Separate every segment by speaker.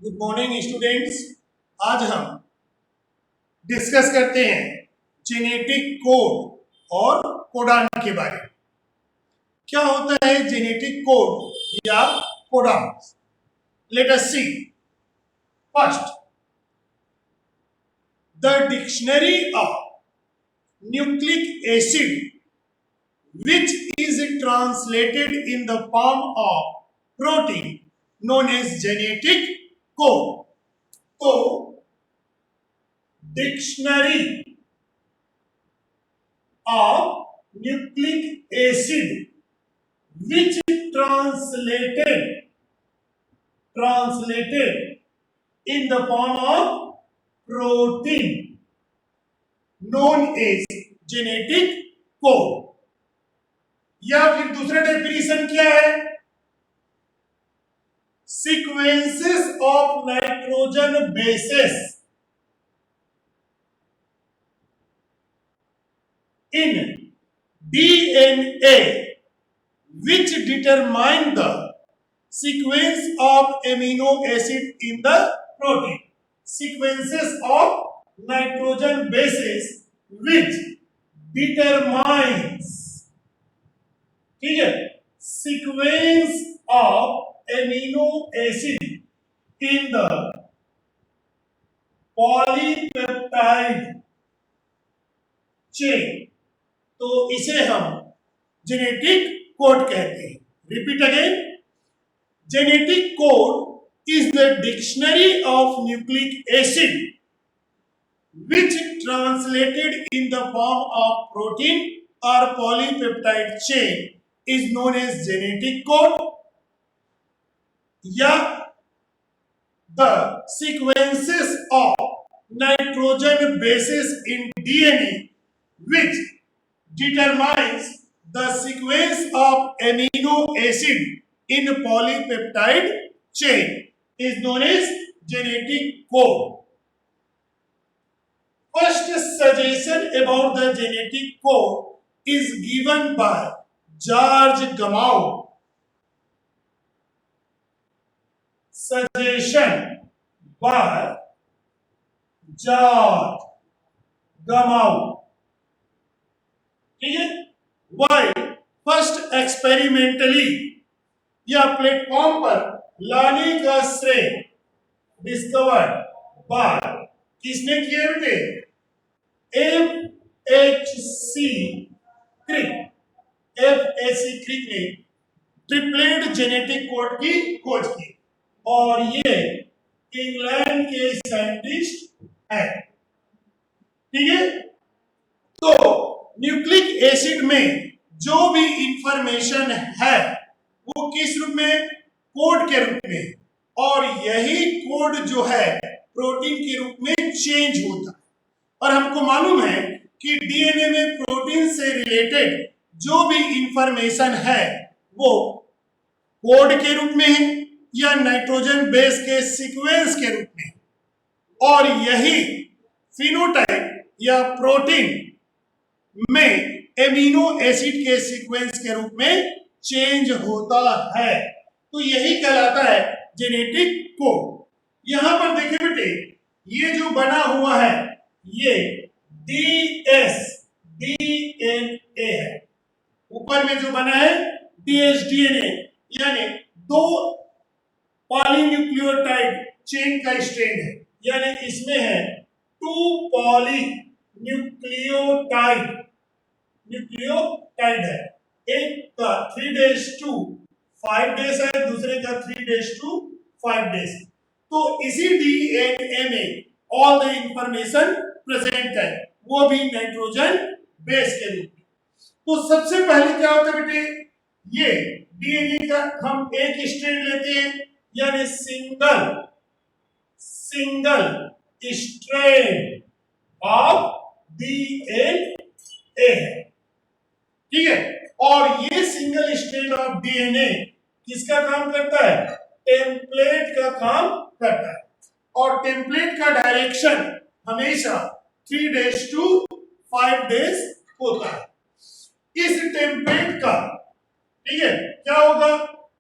Speaker 1: Good morning students. आज हम discuss करते हैं जेनेटिक कोड और कोडान के बारे में। क्या होता है जेनेटिक कोड या codon? Let us see. First, the dictionary of nucleic acid which is translated in the form of protein known as genetic code. तो dictionary of nucleic acid which translated in the form of protein known as genetic code. या फिर दूसरा definition क्या है? Sequences of nitrogen bases in DNA which determine the sequence of amino acid in the protein. Sequences of nitrogen bases which determines, ठीक है, sequence of amino acid in the polypeptide chain. तो इसे हम genetic code कहते हैं। Repeat again, genetic code is the dictionary of nucleic acid which translated in the form of protein or polypeptide chain is known as genetic code. या the sequences of nitrogen bases in DNA which determines the sequence of amino acid in polypeptide chain is known as genetic code. First suggestion about the genetic code is given by George Gamow. Suggestion by George Gamow. ठीक है? While first experimentally या platform पर लाने का श्रेय discovered by किसने किए थे? FHC क्रिक ने ट्रिपलेट जेनेटिक कोड की खोज की और ये इंग्लैंड के साइंटिस्ट हैं। ठीक है? तो न्यूक्लिक एसिड में जो भी इंफॉर्मेशन है वो किस रूप में? कोड के रूप में। और यही कोड जो है प्रोटीन के रूप में चेंज होता है। और हमको मालूम है कि डीएनए में प्रोटीन से रिलेटेड जो भी इंफॉर्मेशन है वो कोड के रूप में है या नाइट्रोजन बेस के सीक्वेंस के रूप में। और यही फिनोटाइप या प्रोटीन में एमिनो एसिड के सीक्वेंस के रूप में चेंज होता है। तो यही कहलाता है जेनेटिक कोड। यहां पर देखिए बेटे, ये जो बना हुआ है ये डीएनए है। ऊपर में जो बना है डीएनए यानी दो पॉलीन्यूक्लियोटाइड चेन का स्ट्रेन है। यानी इसमें है 2 न्यूक्लियोटाइड है। एक का 3-5 है, दूसरे का 3-5 तो इसी डीएनए में ऑल द इंफॉर्मेशन प्रेजेंट है, वो भी नाइट्रोजन बेस के रूप में। तो सबसे पहले क्या होता है बेटे, ये डीएनए का हम एक स्ट्रैंड लेते हैं यानी सिंगल स्ट्रैंड ऑफ डीएनए है। ठीक है? और ये सिंगल स्ट्रैंड ऑफ डीएनए किसका काम करता है? टेम्पलेट का काम करता है। और टेम्पलेट का डायरेक्शन हमेशा 3-5 होता है। इस टेम्पलेट का, ठीक है, क्या होगा?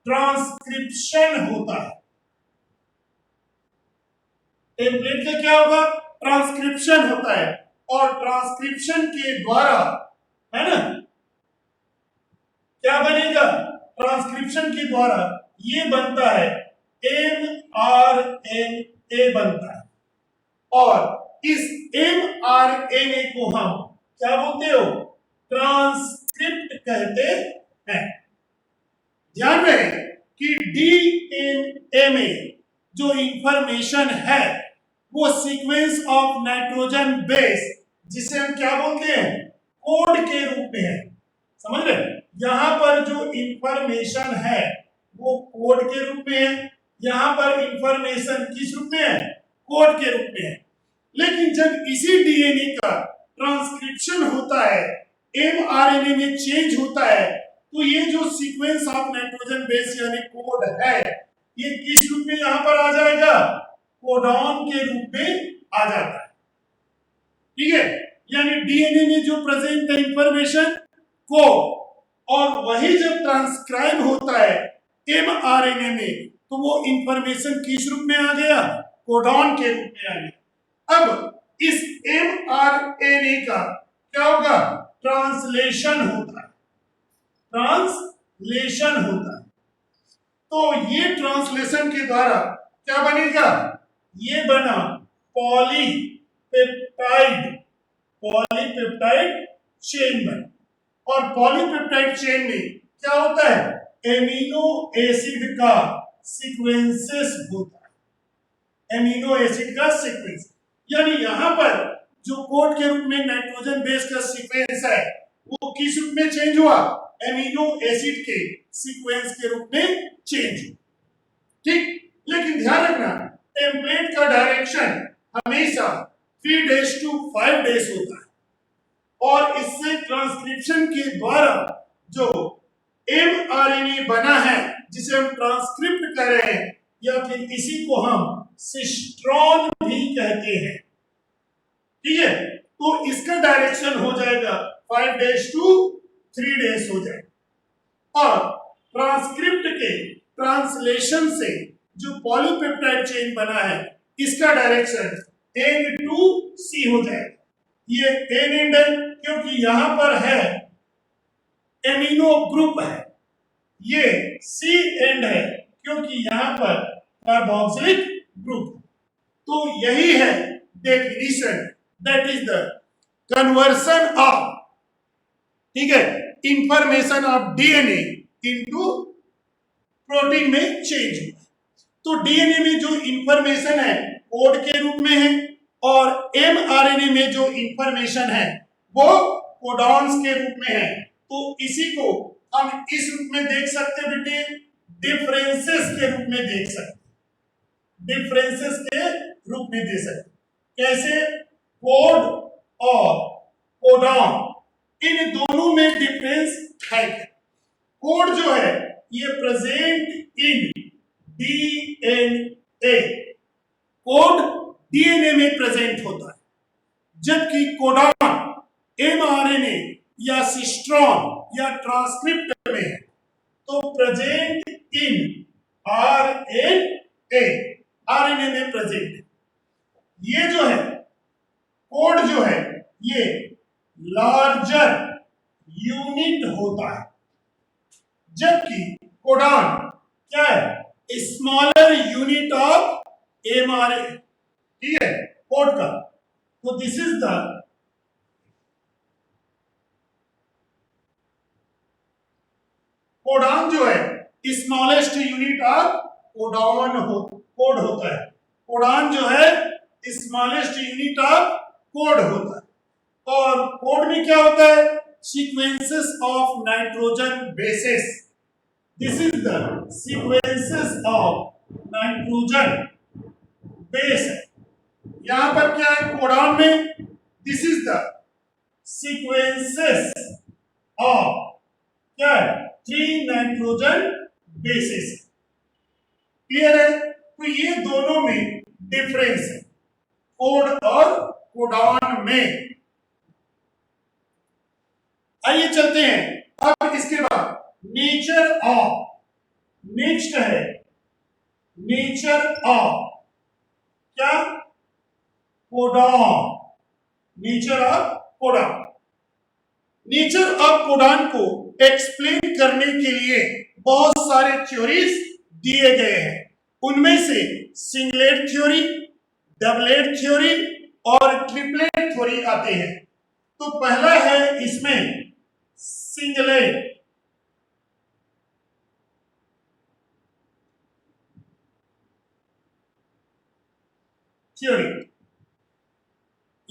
Speaker 1: ट्रांसक्रिप्शन होता है। टेम्पलेट का क्या होगा, ट्रांसक्रिप्शन होता है, और ट्रांसक्रिप्शन के द्वारा, है ना, क्या बनेगा, ट्रांसक्रिप्शन के द्वारा ये बनता है mRNA बनता है, और इस mRNA को हम क्या बोलते हो, ट्रांसक्रिप्ट कहते हैं। ध्यान रहे कि डीएनए में जो इंफॉर्मेशन है वो सीक्वेंस ऑफ नाइट्रोजन बेस, जिसे हम क्या बोलते हैं, कोड के रूप में है। समझ रहे, यहां पर जो इंफॉर्मेशन है वो कोड के रूप में है, यहां पर इंफॉर्मेशन किस रूप में है, कोड के रूप में है। लेकिन जब इसी डीएनए का ट्रांसक्रिप्शन होता है, एमआरएनए में चेंज होता है, तो ये जो सीक्वेंस ऑफ नाइट्रोजन बेस यानी कोड है, ये किस रूप में यहां पर आ जाएगा, कोडॉन के रूप में आ जाता है। ठीक है, यानी डीएनए में जो प्रेजेंट है इंफॉर्मेशन कोड, और वही जब ट्रांसक्राइब होता है एमआरएनए में, तो वो इंफॉर्मेशन किस रूप में आ गया, कोडॉन के रूप में आ गया। अब इस एमआरएनए का क्या होगा, ट्रांसलेशन होता है, ट्रांसलेशन होता है। तो ये ट्रांसलेशन के द्वारा क्या बनेगा, ये बना पॉलीपेप्टाइड, पॉलीपेप्टाइड चेन बना, और पॉलीपेप्टाइड चेन में क्या होता है, एमिनो एसिड का सीक्वेंसेस होता है, एमिनो एसिड का सीक्वेंस, यानी यहां पर जो कोड के रूप में नाइट्रोजन बेस का सीक्वेंस है वो किस रूप में चेंज हुआ, एमिनो एसिड के सीक्वेंस के रूप में चेंज हुआ। ठीक, लेकिन ध्यान रखना टेम्पलेट का डायरेक्शन हमेशा 3 days to 5 days होता है, और इससे ट्रांसक्रिप्शन के द्वारा जो एमआरएनए बना है जिसे हम ट्रांसक्रिप्ट कर रहे हैं, या फिर इसी को हम सिस्ट्रॉन भी कहते हैं। ठीक है, तो इसका डायरेक्शन हो जाएगा 5 days to 3 days हो जाएगा, और ट्रांसक्रिप्ट के ट्रांसलेशन से जो पॉलीपेप्टाइड चेन बना है इसका डायरेक्शन N to C हो जाएगा। ये N एंड है क्योंकि यहां पर है एमिनो ग्रुप है, ये C एंड है क्योंकि यहां पर कार्बोक्सिलिक ग्रुप। तो यही है definition, that is the conversion of, ठीक है, information of DNA into protein में चेंज हुआ। तो डीएनए में जो इंफॉर्मेशन है कोड के रूप में है, और एमआरएनए में जो इंफॉर्मेशन है वो कोडॉन्स के रूप में है। तो इसी को हम इस रूप में देख सकते हैं बेटे, डिफरेंसेस के रूप में देख सकते, डिफरेंसेस के रूप में दे सकते। कैसे, कोड और कोडॉन, इन दोनों में डिफरेंस है। कोड जो है ये present in DNA, code DNA में प्रेजेंट होता है, जबकि कोडॉन एमआरएनए या सिस्ट्रॉन या ट्रांसक्रिप्ट में है, तो प्रेजेंट इन आरएनए, आरएनए में प्रेजेंट है। ये जो है कोड जो है ये लार्जर यूनिट होता है, जबकि कोडॉन क्या है, स्मॉलर यूनिट ऑफ एमआरएनए। ठीक है, कोड का, तो दिस इज द कोडॉन जो है smallest unit of codon code होता है। कोडॉन जो है स्मॉलेस्ट यूनिट ऑफ कोड होता है, और कोड में क्या होता है, sequences of nitrogen bases, this is the sequences of nitrogen base है। यहां पर क्या है कोडॉन में, this is the sequences of क्या है 3 नाइट्रोजन बेसेस। क्लियर है, तो ये दोनों में डिफरेंस है कोड और कोडॉन में। आइए चलते हैं अब इसके बाद नेचर ऑफ, नेक्स्ट है नेचर ऑफ क्या, codon, nature of codon. Nature of codon को एक्सप्लेन करने के लिए बहुत सारे थ्योरीज दिए गए हैं। उनमें से सिंगलेट थ्योरी, डबलेट थ्योरी और ट्रिपलेट थ्योरी आते हैं। तो पहला है इसमें सिंगलेट थ्योरी।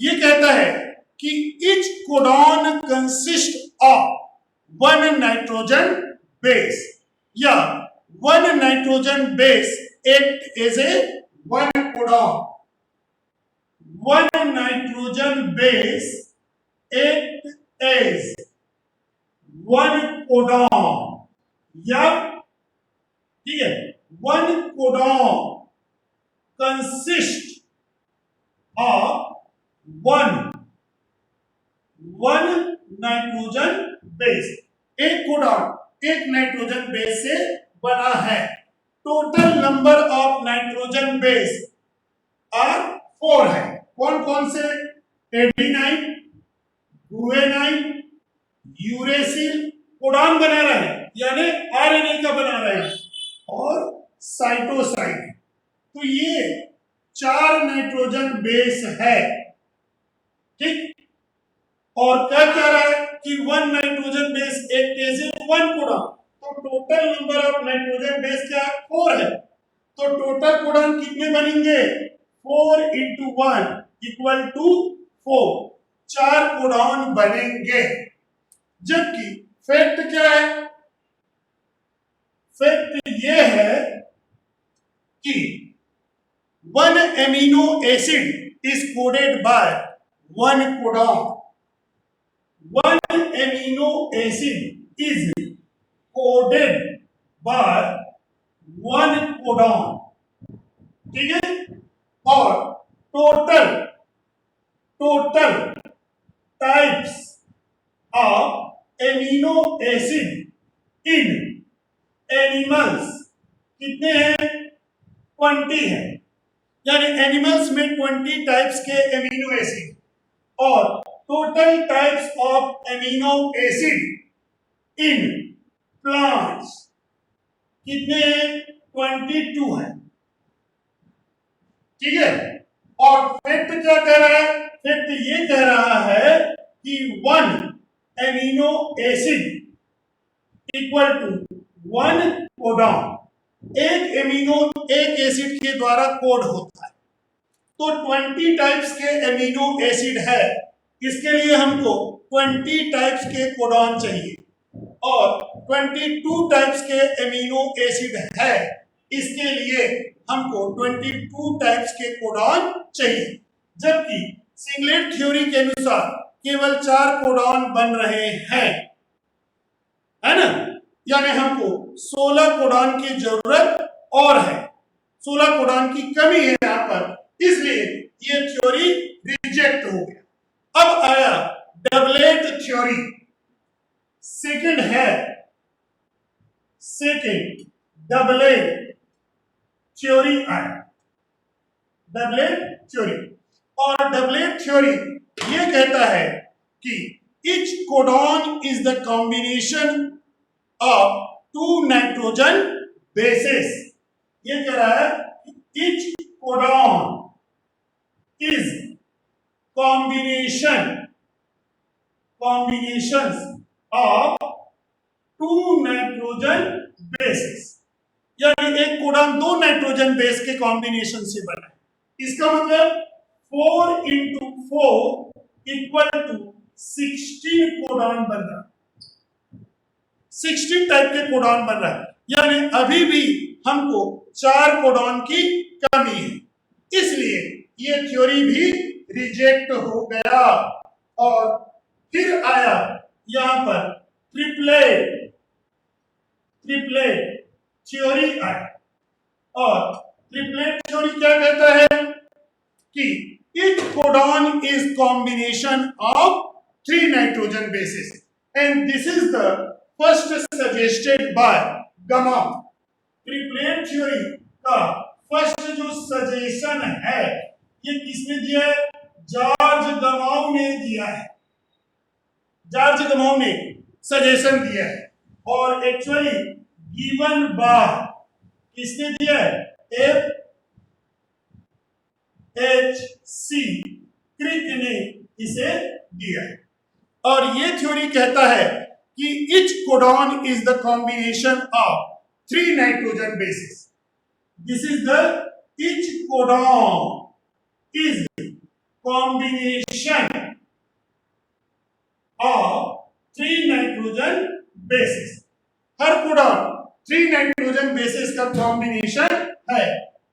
Speaker 1: ये कहता है कि each codon consists of one nitrogen base या one nitrogen base act as a one codon. One nitrogen base act as one codon या ठीक है one codon consists of one nitrogen base. एक codon एक नाइट्रोजन बेस से बना है। Total number of nitrogen base are 4 है। कौन कौन से? एडेनाइन, गुआनाइन, यूरेसिल कोडॉन बना रहा है यानी आरएनए का बना रहा है और साइटोसाइन। तो ये 4 नाइट्रोजन बेस है, ठीक। और क्या कह रहा है कि वन नाइट्रोजन बेस एक एज वन कोडॉन। तो total number of nitrogen base क्या 4 है। तो टोटल कोडॉन कितने बनेंगे? 4 into 1 इक्वल टू 4। 4 कोडॉन बनेंगे। जबकि फैक्ट क्या है? फैक्ट ये है कि one amino acid is coded by one codon. One amino acid is coded by one codon, ठीक है। और total types of amino acid in animals कितने हैं? 20 है। यानी एनिमल्स में 20 टाइप्स के एमिनो एसिड और total types of amino acid in plants कितने? 22 है, ठीक है। और फैक्ट क्या कह रहा है? फैक्ट ये कह रहा है कि one amino acid equal to one codon. एक एमिनो एक एसिड के द्वारा कोड होता है। तो 20 टाइप्स के एमिनो एसिड है, इसके लिए हमको 20 टाइप्स के कोडॉन चाहिए। और 22 टाइप्स के एमिनो एसिड है, इसके लिए हमको 22 टाइप्स के कोडॉन चाहिए। जबकि सिंगलेट थ्योरी के अनुसार केवल 4 कोडॉन बन रहे हैं, है ना। यानी हमको 16 कोडॉन की जरूरत और है। 16 कोडॉन की कमी है यहां पर, इसलिए ये थ्योरी रिजेक्ट हो गया। अब आया doublet theory. Second doublet theory आया। डबलेट थ्योरी और डबलेट थ्योरी ये कहता है कि each codon is the combination of 2 nitrogen bases। ये कह रहा है each codon is combinations of 2 nitrogen bases। यानी एक कोडॉन 2 नाइट्रोजन बेस के कॉम्बिनेशन से बना है। इसका मतलब 4 into 4 इक्वल टू 16 कोडॉन बन रहा है। 16 टाइप के कोडॉन बन रहा है। यानी अभी भी हमको 4 कोडॉन की कमी है, इसलिए ये थ्योरी भी रिजेक्ट हो गया। और फिर आया यहां पर ट्रिपलेट थ्योरी आया। और ट्रिपलेट थ्योरी क्या कहता है कि each codon is combination of 3 nitrogen bases and this is the first suggested by Gamma। Triplet theory का फर्स्ट जो सजेशन है ये किसने दिया है? जॉर्ज गमाउ ने दिया है, जॉर्ज गमाउ ने सजेशन दिया है, और एक्चुअली गिवन बाय किसने दिया है? F.H.C. क्रिक ने इसे दिया है। और ये थ्योरी कहता है कि each codon is the combination of 3 nitrogen bases. This is the each codon is combination of 3 nitrogen bases. Her codon 3 nitrogen bases का कॉम्बिनेशन है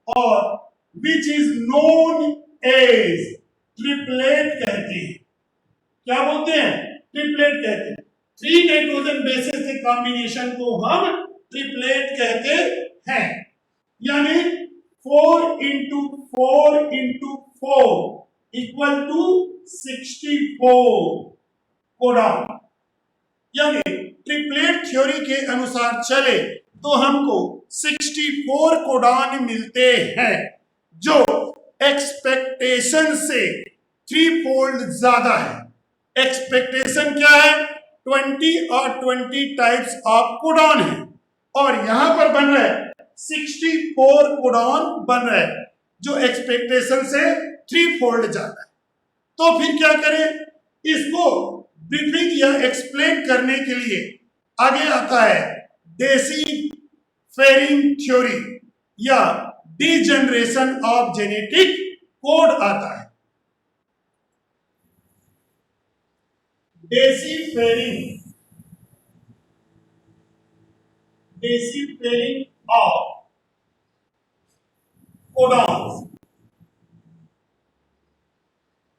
Speaker 1: और which is known as triplet कहते हैं। क्या बोलते हैं? ट्रिपलेट कहते हैं। 3 नाइट्रोजन बेसिस के कॉम्बिनेशन को हम ट्रिपलेट कहते हैं। यानी 4 into 4 into 4 equal to 64 codon. यानी ट्रिपलेट थ्योरी के अनुसार चले तो हमको 64 कोडॉन मिलते हैं, जो एक्सपेक्टेशन से 3 फोल्ड ज्यादा है। एक्सपेक्टेशन क्या है? 20 और 20 टाइप्स ऑफ कोडॉन है, और यहां पर बन रहा है 64 कोडॉन बन रहा है, जो एक्सपेक्टेशन से 3 फोल्ड ज्यादा है। तो फिर क्या करें? इसको ब्रीफिंग या एक्सप्लेन करने के लिए आगे आता है डेसिफेरिंग थ्योरी या डीजनरेशन ऑफ जेनेटिक कोड आता है। डेसिफेरिंग ऑफ कोडॉन्स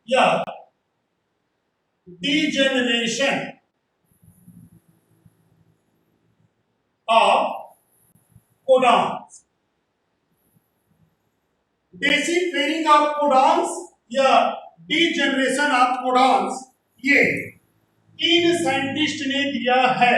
Speaker 1: या degeneration of codons. Deciphering of codons या डीजनरेशन ऑफ कोडॉन्स, ये 3 साइंटिस्ट ने दिया है।